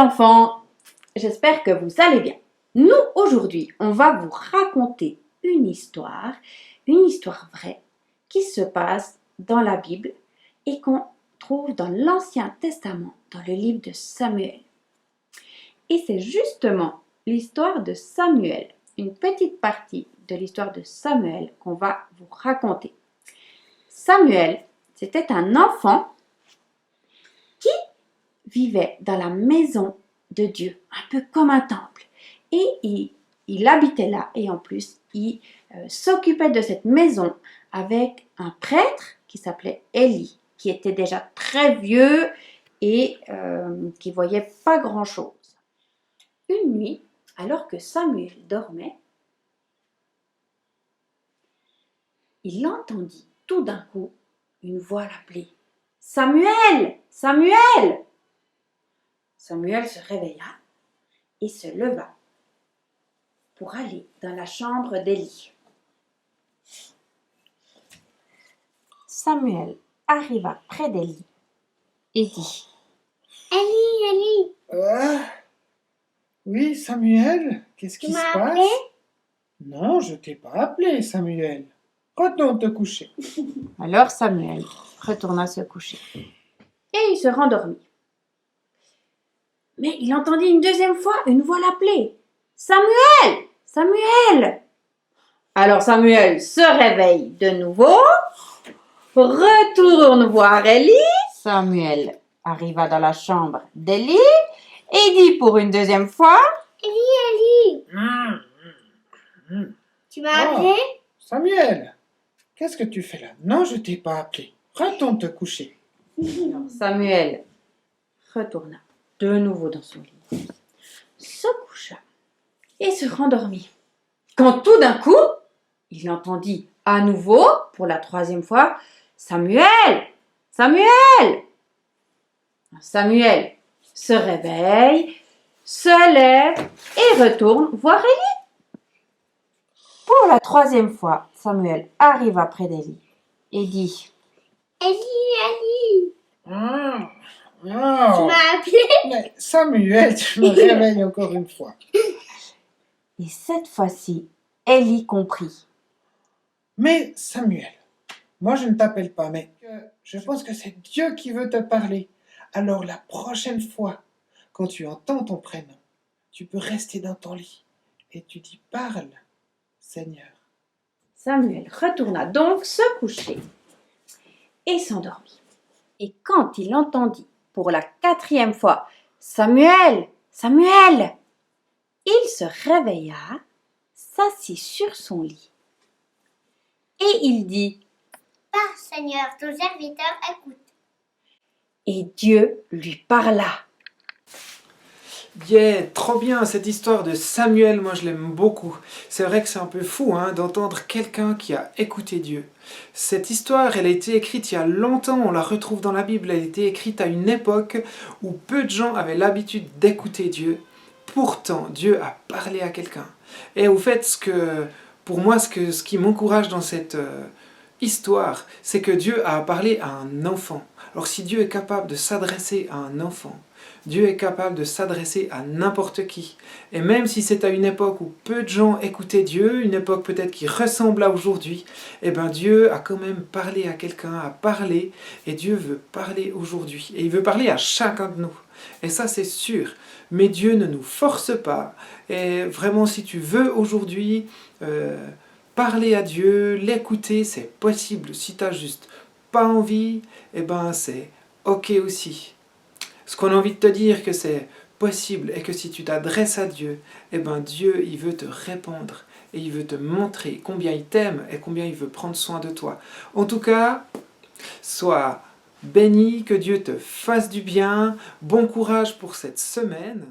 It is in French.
enfants, j'espère que vous allez bien. Nous, aujourd'hui, on va vous raconter une histoire vraie, qui se passe dans la Bible et qu'on trouve dans l'Ancien Testament, dans le livre de Samuel. Et c'est justement l'histoire de Samuel, une petite partie de l'histoire de Samuel qu'on va vous raconter. Samuel, c'était un enfant qui vivait dans la maison de Dieu, un peu comme un temple. Et il habitait là et en plus, il s'occupait de cette maison avec un prêtre qui s'appelait Élie, qui était déjà très vieux et qui voyait pas grand-chose. Une nuit, alors que Samuel dormait, il entendit tout d'un coup une voix l'appeler. « Samuel! Samuel !» Samuel se réveilla et se leva pour aller dans la chambre d'Élie. Samuel arriva près d'Élie et dit « Élie, Oui, Samuel, qu'est-ce qui se passe? Tu m'as appelé? Non, je t'ai pas appelé, Samuel. Retourne te coucher. » Alors Samuel retourna se coucher et il se rendormit. Mais il entendit une deuxième fois une voix l'appeler. « Samuel! Samuel !» Alors Samuel se réveille de nouveau, retourne voir Élie. Samuel arriva dans la chambre d'Élie et dit pour une deuxième fois « Élie, tu m'as appelé? Samuel, qu'est-ce que tu fais là? Non, je t'ai pas appelé. Retourne te coucher. » Alors Samuel retourna de nouveau dans son lit, se coucha et se rendormit. Quand tout d'un coup, il entendit à nouveau, pour la troisième fois, « Samuel! Samuel !» Samuel se réveille, se lève et retourne voir Élie. Pour la troisième fois, Samuel arriva près d'Élie et dit « Élie, Oh, tu m'as appelé? mais Samuel, tu me réveilles encore une fois. Et cette fois-ci, Élie comprit. Mais Samuel, moi je ne t'appelle pas, mais je pense que c'est Dieu qui veut te parler. Alors la prochaine fois, quand tu entends ton prénom, tu peux rester dans ton lit et tu dis « Parle, Seigneur. » Samuel retourna donc se coucher et s'endormit. Et quand il entendit pour la quatrième fois « Samuel! Samuel !» il se réveilla, s'assit sur son lit et il dit « Parle, Seigneur, ton serviteur écoute. » Et Dieu lui parla. Yeah, trop bien cette histoire de Samuel, moi je l'aime beaucoup. C'est vrai que c'est un peu fou d'entendre quelqu'un qui a écouté Dieu. Cette histoire, elle a été écrite il y a longtemps, on la retrouve dans la Bible, elle a été écrite à une époque où peu de gens avaient l'habitude d'écouter Dieu. Pourtant, Dieu a parlé à quelqu'un. Et au fait, pour moi, ce qui m'encourage dans cette histoire, c'est que Dieu a parlé à un enfant. Alors si Dieu est capable de s'adresser à un enfant, Dieu est capable de s'adresser à n'importe qui. Et même si c'est à une époque où peu de gens écoutaient Dieu, une époque peut-être qui ressemble à aujourd'hui, eh bien Dieu a quand même parlé à quelqu'un, a parlé, et Dieu veut parler aujourd'hui. Et il veut parler à chacun de nous. Et ça c'est sûr. Mais Dieu ne nous force pas. Et vraiment si tu veux aujourd'hui parler à Dieu, l'écouter, c'est possible. Si tu n'as juste pas envie, eh ben c'est ok aussi. Ce qu'on a envie de te dire que c'est possible et que si tu t'adresses à Dieu, eh ben Dieu il veut te répondre et il veut te montrer combien il t'aime et combien il veut prendre soin de toi. En tout cas, sois béni, que Dieu te fasse du bien, bon courage pour cette semaine.